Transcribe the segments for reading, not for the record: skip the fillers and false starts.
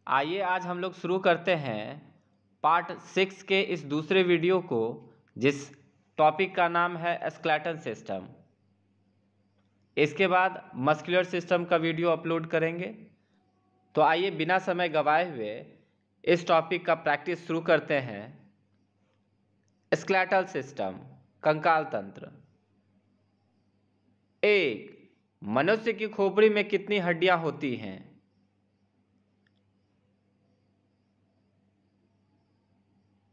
आइए आज हम लोग शुरू करते हैं पार्ट 6 के इस दूसरे वीडियो को, जिस टॉपिक का नाम है स्केलेटल सिस्टम। इसके बाद मस्कुलर सिस्टम का वीडियो अपलोड करेंगे। तो आइए बिना समय गवाए हुए इस टॉपिक का प्रैक्टिस शुरू करते हैं। स्केलेटल सिस्टम, कंकाल तंत्र। 1. मनुष्य की खोपड़ी में कितनी हड्डियां होती हैं?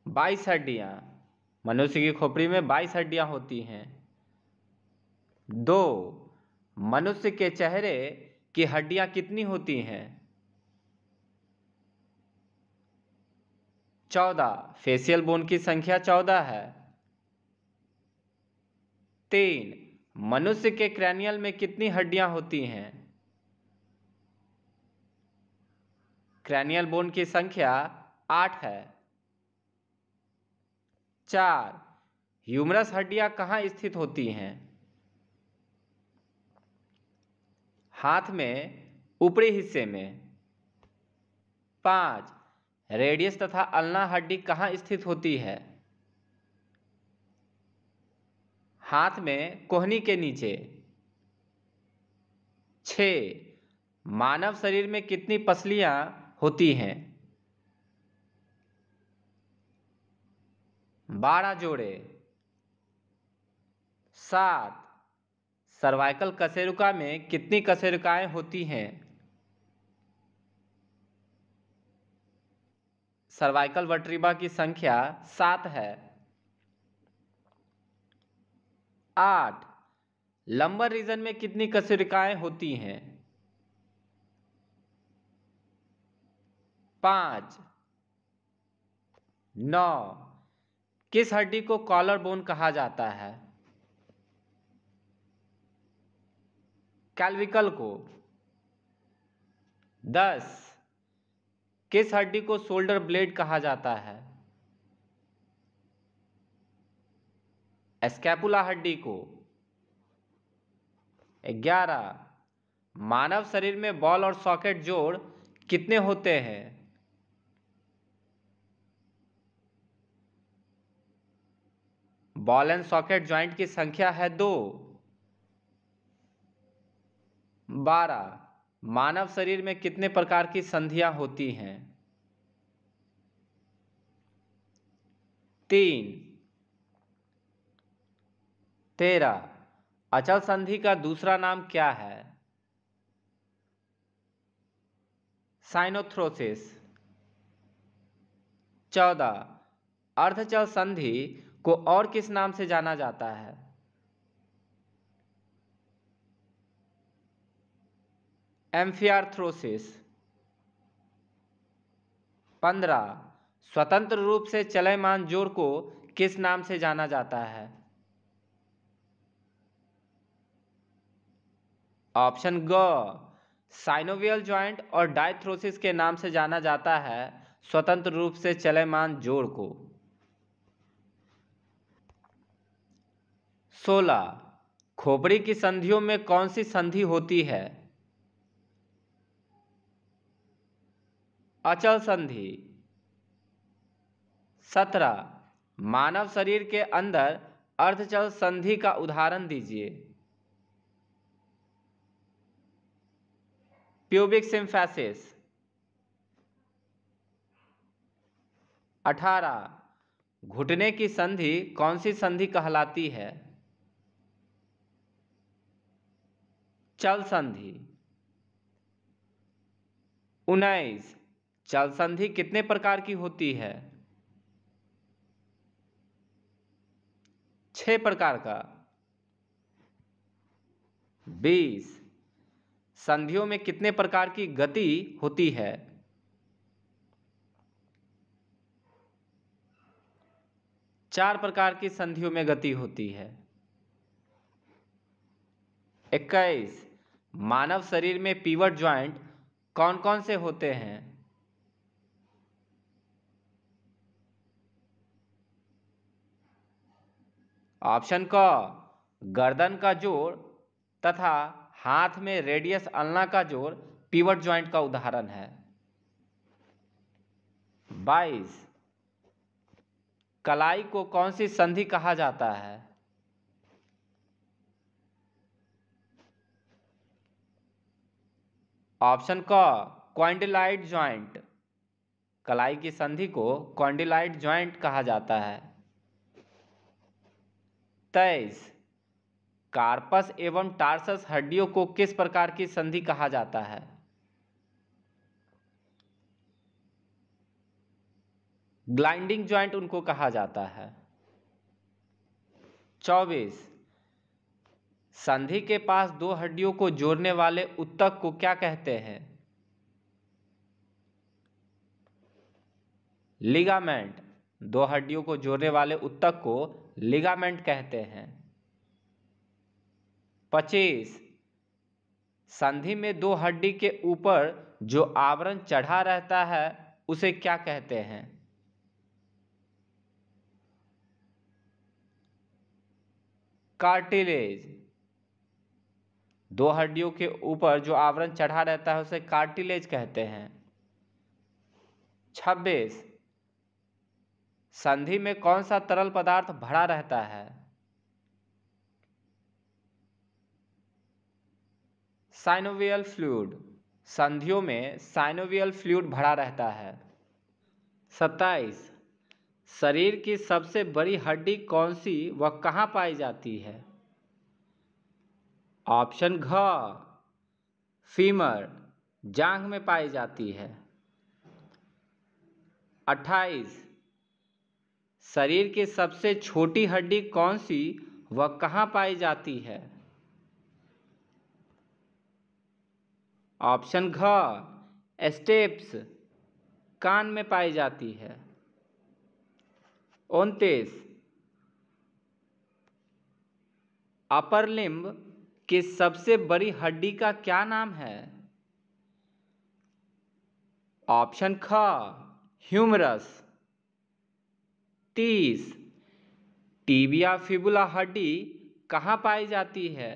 22 हड्डियां। मनुष्य की खोपड़ी में 22 हड्डियां होती हैं। 2. मनुष्य के चेहरे की हड्डियां कितनी होती हैं? 14। फेशियल बोन की संख्या 14 है। 3. मनुष्य के क्रैनियल में कितनी हड्डियां होती हैं? क्रैनियल बोन की संख्या 8 है। 4. ह्यूमरस हड्डियां कहाँ स्थित होती हैं? हाथ में ऊपरी हिस्से में। 5. रेडियस तथा अल्ना हड्डी कहाँ स्थित होती है? हाथ में कोहनी के नीचे। 6. मानव शरीर में कितनी पसलियां होती हैं? 12 जोड़े। 7. सर्वाइकल कशेरुका में कितनी कशेरुकाएं होती हैं? सर्वाइकल वर्टिब्रा की संख्या 7 है। 8. लंबर रीजन में कितनी कशेरुकाएं होती हैं? 5. 9. किस हड्डी को कॉलर बोन कहा जाता है? कैल्विकल को। 10. किस हड्डी को शोल्डर ब्लेड कहा जाता है? स्कैपुला हड्डी को। 11. मानव शरीर में बॉल और सॉकेट जोड़ कितने होते हैं? बॉल एंड सॉकेट जॉइंट की संख्या है 2। 12. मानव शरीर में कितने प्रकार की संधियां होती हैं? 3. 13. अचल संधि का दूसरा नाम क्या है? साइनोथ्रोसिस। 14. अर्धचल संधि को और किस नाम से जाना जाता है? एम्फियार्थ्रोसिस। 15. स्वतंत्र रूप से चलयमान जोड़ को किस नाम से जाना जाता है? ऑप्शन ग, साइनोवियल जॉइंट और डायथ्रोसिस के नाम से जाना जाता है स्वतंत्र रूप से चलयमान जोड़ को। 16. खोपड़ी की संधियों में कौन सी संधि होती है? अचल संधि। 17. मानव शरीर के अंदर अर्धचल संधि का उदाहरण दीजिए। प्यूबिक सिम्फैसिस। 18. घुटने की संधि कौन सी संधि कहलाती है? चल संधि। 19. चल संधि कितने प्रकार की होती है? 6 प्रकार का। 20. संधियों में कितने प्रकार की गति होती है? 4 प्रकार की संधियों में गति होती है। 21. मानव शरीर में पिवट ज्वाइंट कौन कौन से होते हैं? ऑप्शन क, गर्दन का जोड़ तथा हाथ में रेडियस अल्ना का जोड़ पिवट ज्वाइंट का उदाहरण है। 22 कलाई को कौन सी संधि कहा जाता है? ऑप्शन क कॉन्डिलाइट जॉइंट। कलाई की संधि को कॉन्डिलाइट जॉइंट कहा जाता है। 23 कार्पस एवं टार्सस हड्डियों को किस प्रकार की संधि कहा जाता है? ग्लाइंडिंग जॉइंट उनको कहा जाता है। 24 संधि के पास दो हड्डियों को जोड़ने वाले उत्तक को क्या कहते हैं? लिगामेंट। दो हड्डियों को जोड़ने वाले उत्तक को लिगामेंट कहते हैं। 25 संधि में दो हड्डी के ऊपर जो आवरण चढ़ा रहता है उसे क्या कहते हैं? कार्टिलेज। दो हड्डियों के ऊपर जो आवरण चढ़ा रहता है उसे कार्टिलेज कहते हैं। 26 संधि में कौन सा तरल पदार्थ भरा रहता है? Synovial fluid. संधियों में साइनोवियल फ्लूइड भरा रहता है। 27 शरीर की सबसे बड़ी हड्डी कौन सी व कहाँ पाई जाती है? ऑप्शन घ फीमर, जांघ में पाई जाती है। 28 शरीर की सबसे छोटी हड्डी कौन सी व कहाँ पाई जाती है? ऑप्शन घ स्टेप्स, कान में पाई जाती है। 29 अपर लिम्ब की सबसे बड़ी हड्डी का क्या नाम है? ऑप्शन ख ह्यूमरस। 30 टीबिया फिबुला हड्डी कहाँ पाई जाती है?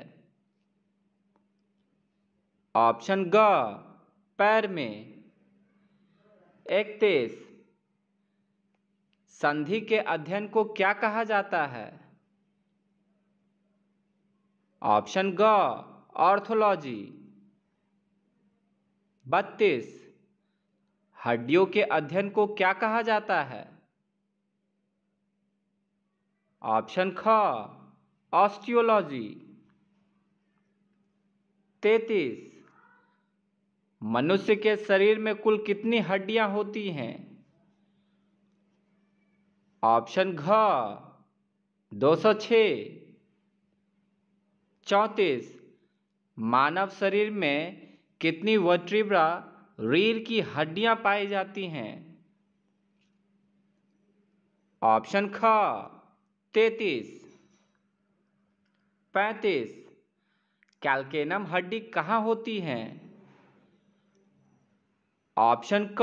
ऑप्शन ग पैर में। 31 संधि के अध्ययन को क्या कहा जाता है? ऑप्शन ग ऑर्थोलॉजी। 32 हड्डियों के अध्ययन को क्या कहा जाता है? ऑप्शन ख ऑस्टियोलॉजी। 33 मनुष्य के शरीर में कुल कितनी हड्डियां होती हैं? ऑप्शन घ 206। 34 मानव शरीर में कितनी वर्टिब्रा रीढ़ की हड्डियां पाई जाती हैं? ऑप्शन ख 33। 35 कैल्केनम हड्डी कहाँ होती है? ऑप्शन क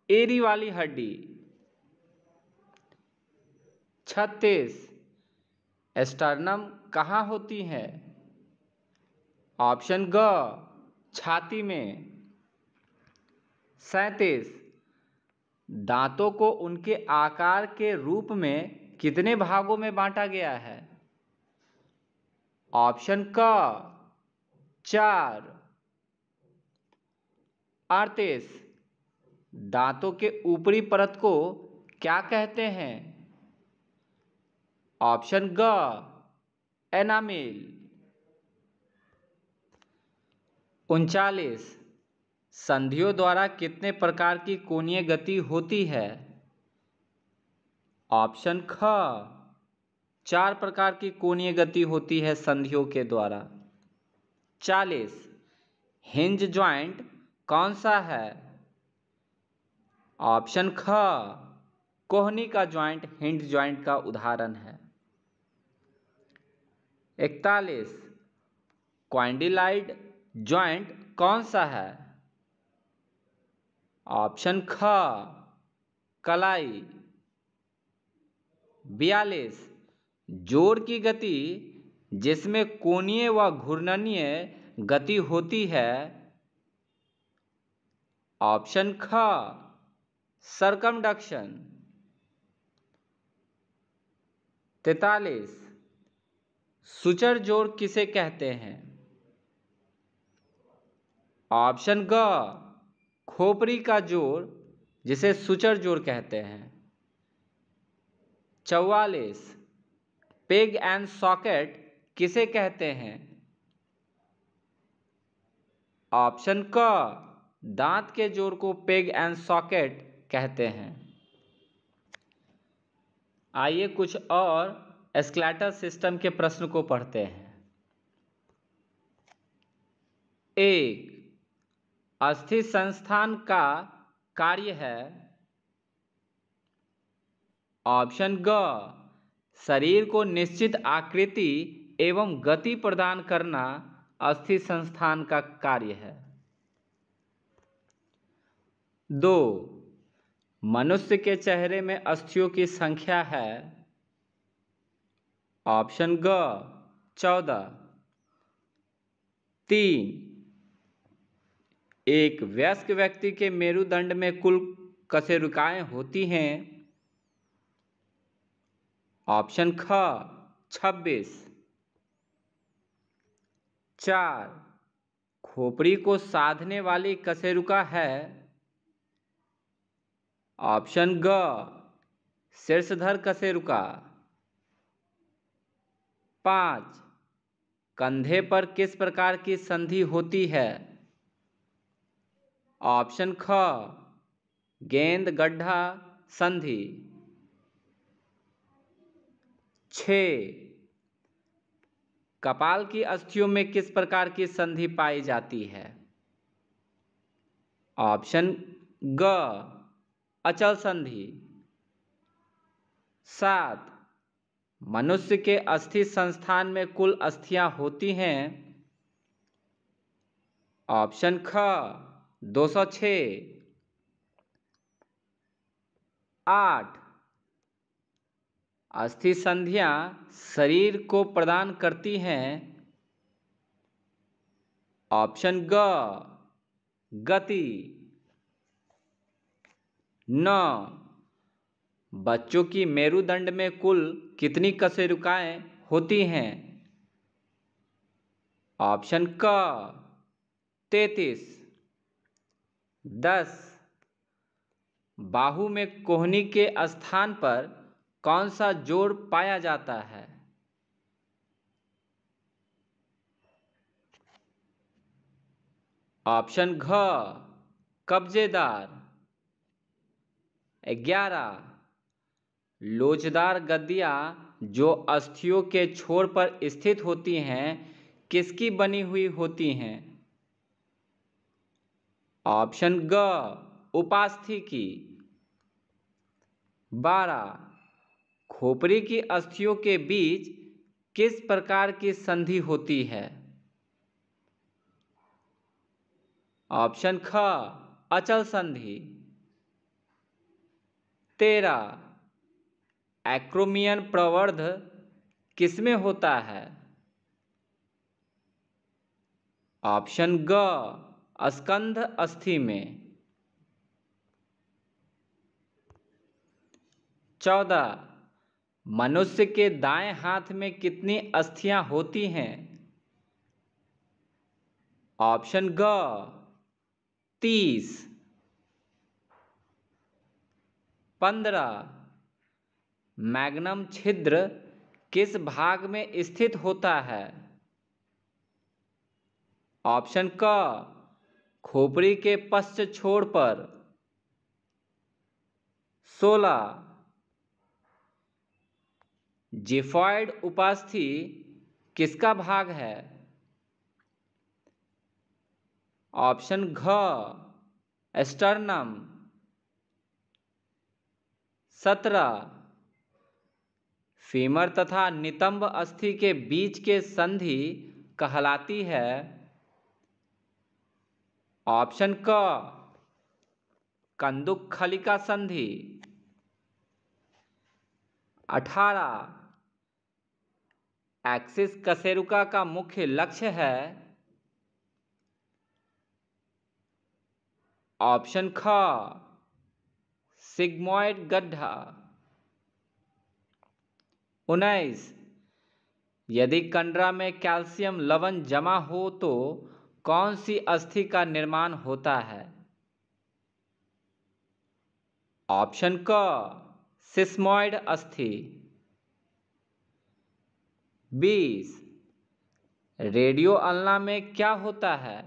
एरी वाली हड्डी। 36 स्टर्नम कहाँ होती है? ऑप्शन ग छाती में। 37 दांतों को उनके आकार के रूप में कितने भागों में बांटा गया है? ऑप्शन क 4। 38 दांतों के ऊपरी परत को क्या कहते हैं? ऑप्शन ग एनामेल। 39 संधियों द्वारा कितने प्रकार की कोणीय गति होती है? ऑप्शन ख 4 प्रकार की कोणीय गति होती है संधियों के द्वारा। 40 हिंज ज्वाइंट कौन सा है? ऑप्शन ख कोहनी का ज्वाइंट हिंज ज्वाइंट का उदाहरण है। 41 क्वाड्रिलाइड ज्वाइंट कौन सा है? ऑप्शन ख कलाई। 42 जोड़ की गति जिसमें कोणीय व घूर्णनीय गति होती है। ऑप्शन ख सरकमडक्शन। 43 सूचर जोड़ किसे कहते हैं? ऑप्शन ग खोपड़ी का जोड़ जिसे सूचर जोड़ कहते हैं। 44 पेग एंड सॉकेट किसे कहते हैं? ऑप्शन क दांत के जोड़ को पेग एंड सॉकेट कहते हैं। आइए कुछ और स्केलेटल सिस्टम के प्रश्न को पढ़ते हैं। 1 अस्थि संस्थान का कार्य है। ऑप्शन ग शरीर को निश्चित आकृति एवं गति प्रदान करना अस्थि संस्थान का कार्य है। 2 मनुष्य के चेहरे में अस्थियों की संख्या है। ऑप्शन ग 14। 3 एक वयस्क व्यक्ति के मेरुदंड में कुल कशेरुकाएं होती हैं। ऑप्शन ख 26। 4 खोपड़ी को साधने वाली कशेरुका है। ऑप्शन ग शीर्षधर कशेरुका। 5 कंधे पर किस प्रकार की संधि होती है? ऑप्शन ख गेंद गड्ढा संधि। 6 कपाल की अस्थियों में किस प्रकार की संधि पाई जाती है? ऑप्शन ग अचल संधि। 7 मनुष्य के अस्थि संस्थान में कुल अस्थियां होती हैं। ऑप्शन ख 206। 8 अस्थि संधियां शरीर को प्रदान करती हैं। ऑप्शन ग गति। 9 बच्चों की मेरुदंड में कुल कितनी कशेरुकाएं होती हैं? ऑप्शन क 33। 10 बाहु में कोहनी के स्थान पर कौन सा जोड़ पाया जाता है? ऑप्शन घ कब्जेदार। 11 लोचदार गद्दियां जो अस्थियों के छोर पर स्थित होती हैं किसकी बनी हुई होती हैं? ऑप्शन ग उपास्थि की। 12 खोपड़ी की अस्थियों के बीच किस प्रकार की संधि होती है? ऑप्शन ख अचल संधि। 13 एक्रोमियन प्रवर्ध किसमें होता है? ऑप्शन ग स्कंध अस्थि में। 14 मनुष्य के दाएं हाथ में कितनी अस्थियां होती हैं? ऑप्शन ग 30। 15 मैग्नम छिद्र किस भाग में स्थित होता है? ऑप्शन क खोपड़ी के पश्च छोर पर। 16 जिफॉइड उपास्थि किसका भाग है? ऑप्शन घ स्टर्नम। 17 फीमर तथा नितंब अस्थि के बीच के संधि कहलाती है। ऑप्शन क कंदुक खलिका संधि। 18 एक्सिस कशेरुका का मुख्य लक्ष्य है। ऑप्शन ख सिग्मॉइड गड्ढा। 19, यदि कंडरा में कैल्शियम लवण जमा हो तो कौन सी अस्थि का निर्माण होता है? ऑप्शन क, सिस्मॉइड अस्थि। 20, रेडियो अल्ना में क्या होता है?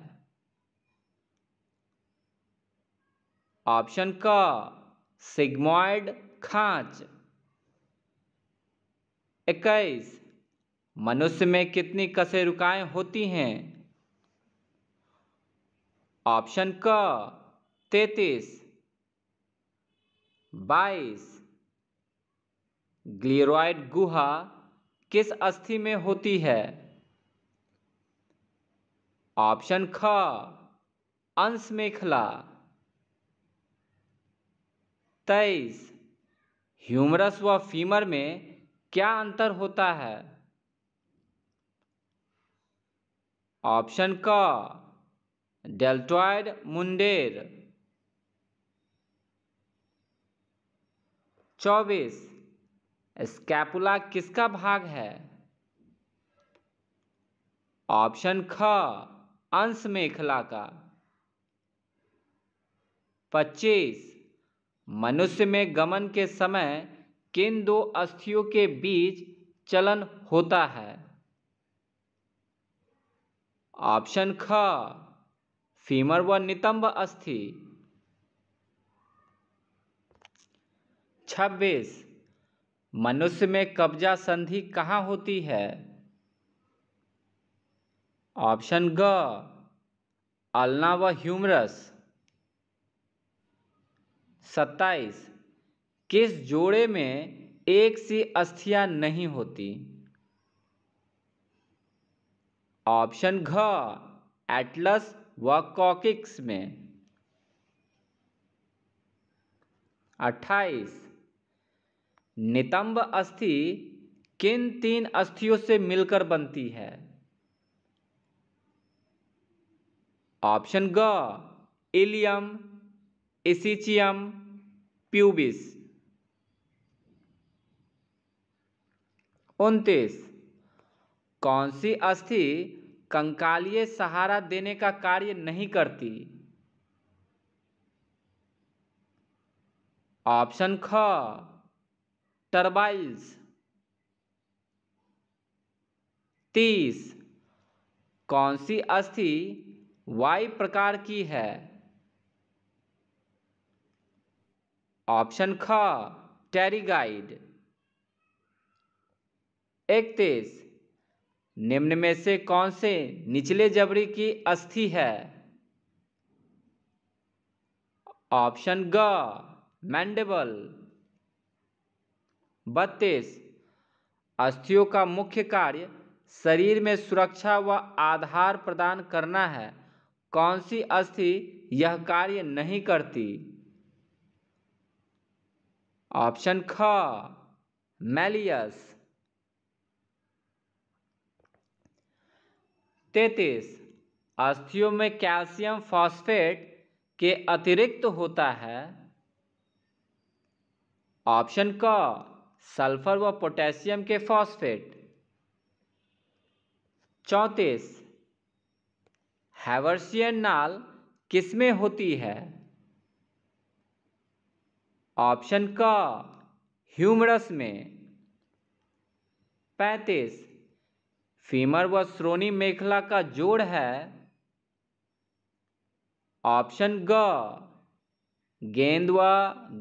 ऑप्शन क, सिग्मॉइड खांच। 21, मनुष्य में कितनी कशेरुकाएं होती हैं? ऑप्शन क, 33। 22, ग्लियरॉइड गुहा किस अस्थि में होती है? ऑप्शन ख, अंश मेखला। 23, ह्यूमरस व फीमर में क्या अंतर होता है? ऑप्शन क, डेल्टॉइड मुंडेर। 24, स्कैपुला किसका भाग है? ऑप्शन ख, अंश मेखला का। 25, मनुष्य में गमन के समय किन दो अस्थियों के बीच चलन होता है? ऑप्शन ख, फीमर व नितंब अस्थि। 26, मनुष्य में कब्जा संधि कहाँ होती है? ऑप्शन ग, अल्ना व ह्यूमरस। 27, किस जोड़े में एक सी अस्थियां नहीं होती? ऑप्शन घ, एटलस व कॉकिक्स में। 28, नितंब अस्थि किन तीन अस्थियों से मिलकर बनती है? ऑप्शन ग, इलियम, इसिचियम, प्यूबिस। 29, कौन सी अस्थि कंकालीय सहारा देने का कार्य नहीं करती? ऑप्शन ख, टर्बाइल्स। 30, कौन सी अस्थि वाई प्रकार की है? ऑप्शन ख, टेरिगाइड। 31, निम्न में से कौन से निचले जबड़े की अस्थि है? ऑप्शन ग, मैंडिबल। 32, अस्थियों का मुख्य कार्य शरीर में सुरक्षा व आधार प्रदान करना है, कौन सी अस्थि यह कार्य नहीं करती? ऑप्शन ख, मैलियस। 33, अस्थियों में कैल्शियम फॉस्फेट के अतिरिक्त होता है? ऑप्शन क, सल्फर व पोटेशियम के फॉस्फेट। 34, हैवर्सियन नाल किसमें होती है? ऑप्शन क, ह्यूमरस में। 35, फीमर व श्रोणि मेखला का जोड़ है? ऑप्शन ग, गेंद व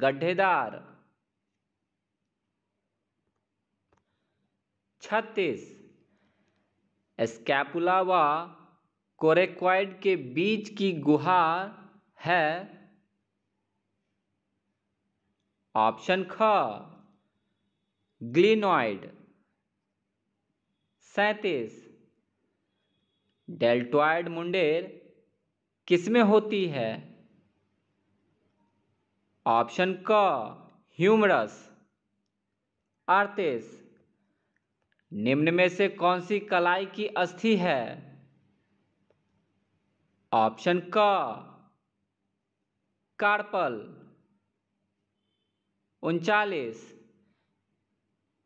गड्ढेदार। 36, स्कैपुला व कोरेक्वाइड के बीच की गुहा है? ऑप्शन ख, ग्लिनॉइड। 37, डेल्टॉइड मुंडेर किसमें होती है? ऑप्शन क, ह्यूमरस। 38, निम्न में से कौन सी कलाई की अस्थि है? ऑप्शन क, कार्पल। 39,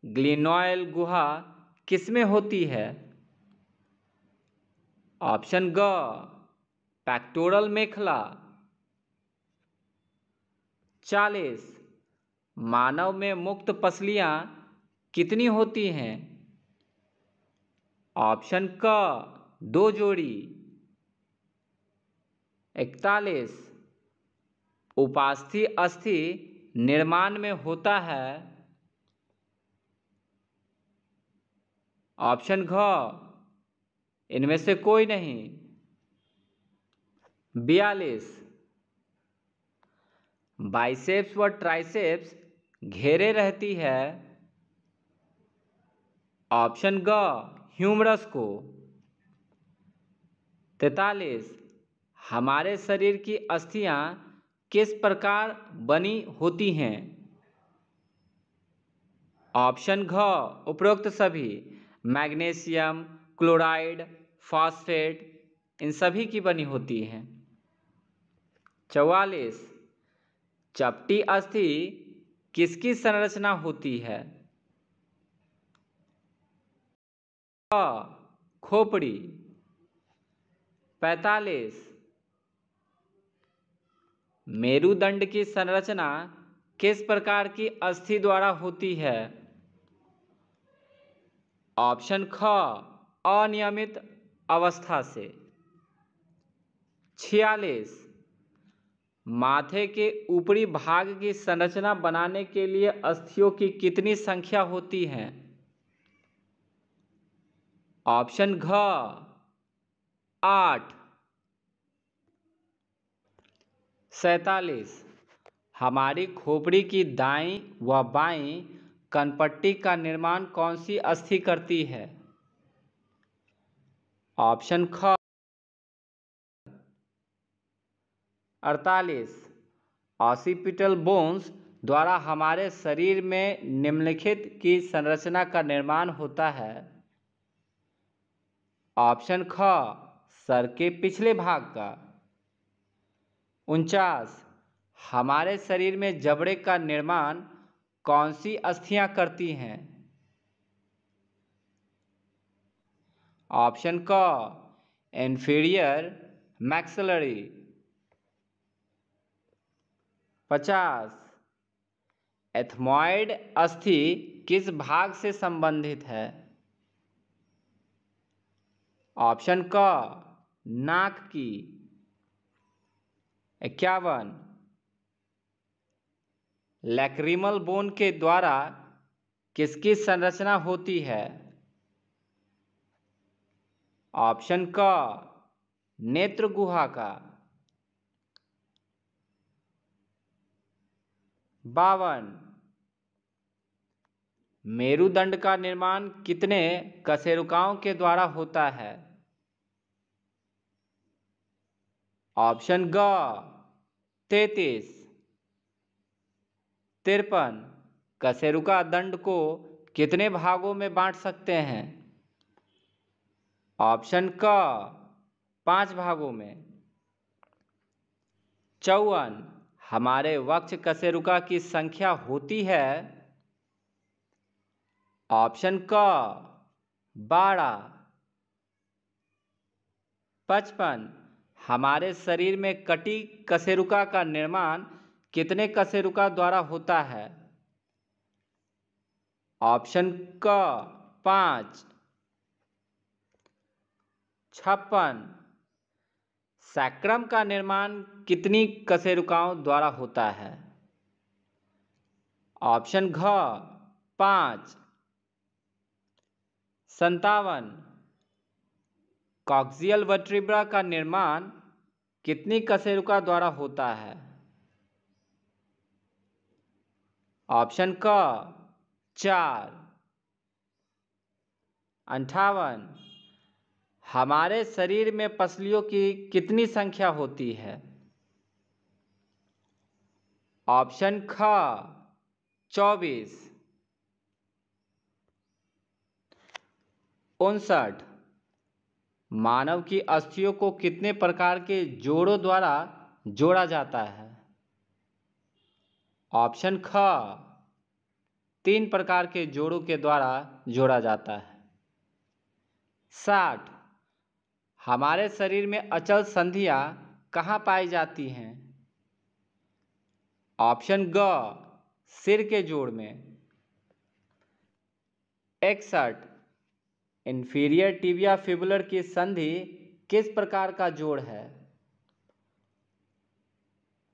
ग्लिनॉयल गुहा किसमें होती है? ऑप्शन ग, पेक्टोरल मेखला। 40, मानव में मुक्त पसलियां कितनी होती हैं? ऑप्शन क, 2 जोड़ी। 41, उपास्थि अस्थि निर्माण में होता है? ऑप्शन घ, इनमें से कोई नहीं। 42, बाइसेप्स व ट्राइसेप्स घेरे रहती है? ऑप्शन ग, ह्यूमरस को। 43, हमारे शरीर की अस्थियां किस प्रकार बनी होती हैं? ऑप्शन घ, उपरोक्त सभी, मैग्नीशियम, क्लोराइड, फॉस्फेट, इन सभी की बनी होती हैं। 44, चपटी अस्थि किसकी संरचना होती है? अ, खोपड़ी। 45, मेरुदंड की संरचना किस प्रकार की अस्थि द्वारा होती है? ऑप्शन ख, अनियमित अवस्था से। 46, माथे के ऊपरी भाग की संरचना बनाने के लिए अस्थियों की कितनी संख्या होती है? ऑप्शन घ, 8। 47, हमारी खोपड़ी की दाईं व बाईं कनपट्टी का निर्माण कौन सी अस्थि करती है? ऑप्शन ख, 48, ऑसिपिटल बोन्स द्वारा हमारे शरीर में निम्नलिखित की संरचना का निर्माण होता है? ऑप्शन ख, सर के पिछले भाग का। 49, हमारे शरीर में जबड़े का निर्माण कौन सी अस्थियां करती हैं? ऑप्शन क, इंफीरियर मैक्सिलरी। 50, एथमॉइड अस्थि किस भाग से संबंधित है? ऑप्शन क, नाक की। 51, लैक्रिमल बोन के द्वारा किसकी संरचना होती है? ऑप्शन क, नेत्र गुहा का। 52, मेरुदंड का निर्माण कितने कशेरुकाओं के द्वारा होता है? ऑप्शन ग, 33। 53, कशेरुका दंड को कितने भागों में बांट सकते हैं? ऑप्शन क, 5 भागों में। 54, हमारे वक्ष कशेरुका की संख्या होती है? ऑप्शन क, 12। 55, हमारे शरीर में कटी कशेरुका का निर्माण कितने कशेरुका द्वारा होता है? ऑप्शन क, 5। 56, सैक्रम का निर्माण कितनी कशेरुकाओं द्वारा होता है? ऑप्शन घ, 5। 57, कॉक्सियल वर्टिब्रा का निर्माण कितनी कशेरुका द्वारा होता है? ऑप्शन क, 4। 58, हमारे शरीर में पसलियों की कितनी संख्या होती है? ऑप्शन ख, 24। 59, मानव की अस्थियों को कितने प्रकार के जोड़ों द्वारा जोड़ा जाता है? ऑप्शन ख 3 प्रकार के जोड़ों के द्वारा जोड़ा जाता है। 60 हमारे शरीर में अचल संधियां कहाँ पाई जाती हैं? ऑप्शन ग सिर के जोड़ में। 61 इंफीरियर टिबिया फिबुलर की संधि किस प्रकार का जोड़ है?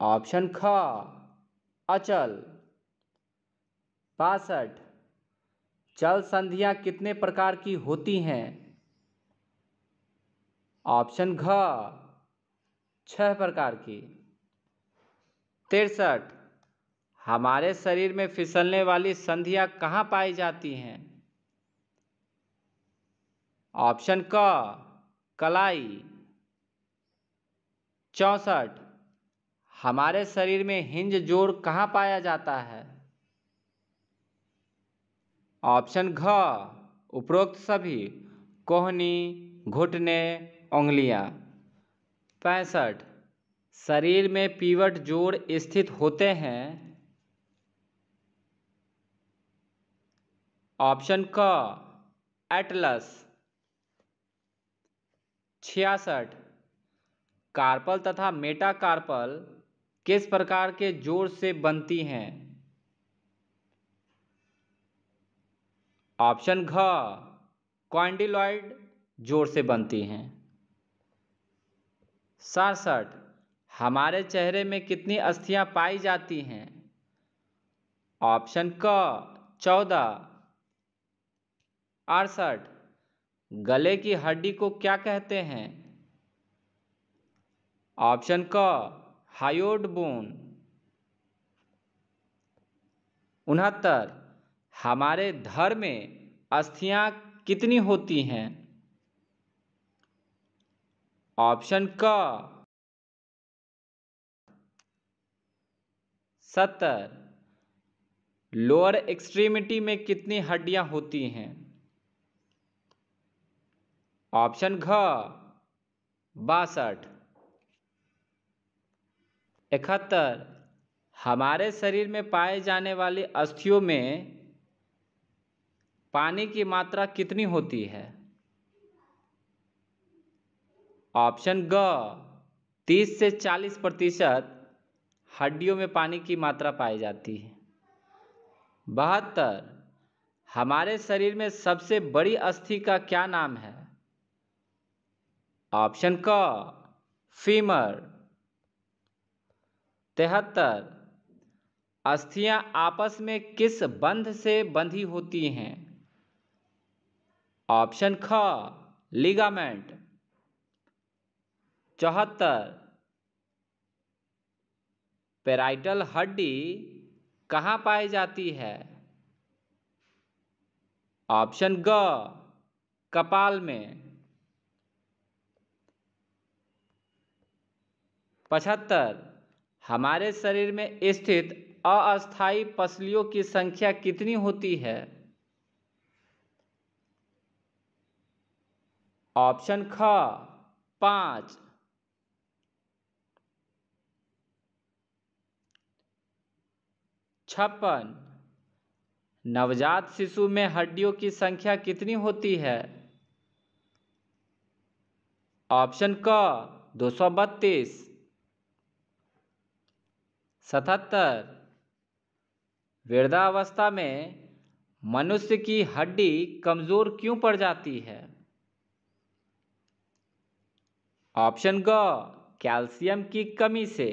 ऑप्शन ख अचल। 62 चल संधियां कितने प्रकार की होती हैं? ऑप्शन घ 6 प्रकार की। 63 हमारे शरीर में फिसलने वाली संधियां कहाँ पाई जाती हैं? ऑप्शन क कलाई। 64 हमारे शरीर में हिंज जोड़ कहाँ पाया जाता है? ऑप्शन घ उपरोक्त सभी, कोहनी, घुटने, उंगलियां। 65 शरीर में पीवट जोड़ स्थित होते हैं। ऑप्शन क एटलस। 66 कार्पल तथा मेटाकार्पल किस प्रकार के जोड़ से बनती हैं? ऑप्शन घ कॉन्डिलॉइड जोड़ से बनती हैं। 67 हमारे चेहरे में कितनी अस्थियां पाई जाती हैं? ऑप्शन क 14। 68 गले की हड्डी को क्या कहते हैं? ऑप्शन क हायोइड बोन। 69 हमारे धड़ में अस्थियां कितनी होती हैं? ऑप्शन क 70 लोअर एक्सट्रीमिटी में कितनी हड्डियां होती हैं? ऑप्शन घ 62। 71 हमारे शरीर में पाए जाने वाली अस्थियों में पानी की मात्रा कितनी होती है? ऑप्शन ग 30 से 40% हड्डियों में पानी की मात्रा पाई जाती है। 72 हमारे शरीर में सबसे बड़ी अस्थि का क्या नाम है? ऑप्शन क फीमर। 73 अस्थियां आपस में किस बंध से बंधी होती हैं? ऑप्शन ख लिगामेंट। 74 पेराइटल हड्डी कहाँ पाई जाती है? ऑप्शन ग कपाल में। 75 हमारे शरीर में स्थित अस्थायी पसलियों की संख्या कितनी होती है? ऑप्शन ख 5। 56 नवजात शिशु में हड्डियों की संख्या कितनी होती है? ऑप्शन क 232। 77 वृद्धावस्था में मनुष्य की हड्डी कमजोर क्यों पड़ जाती है? ऑप्शन ग कैल्शियम की कमी से।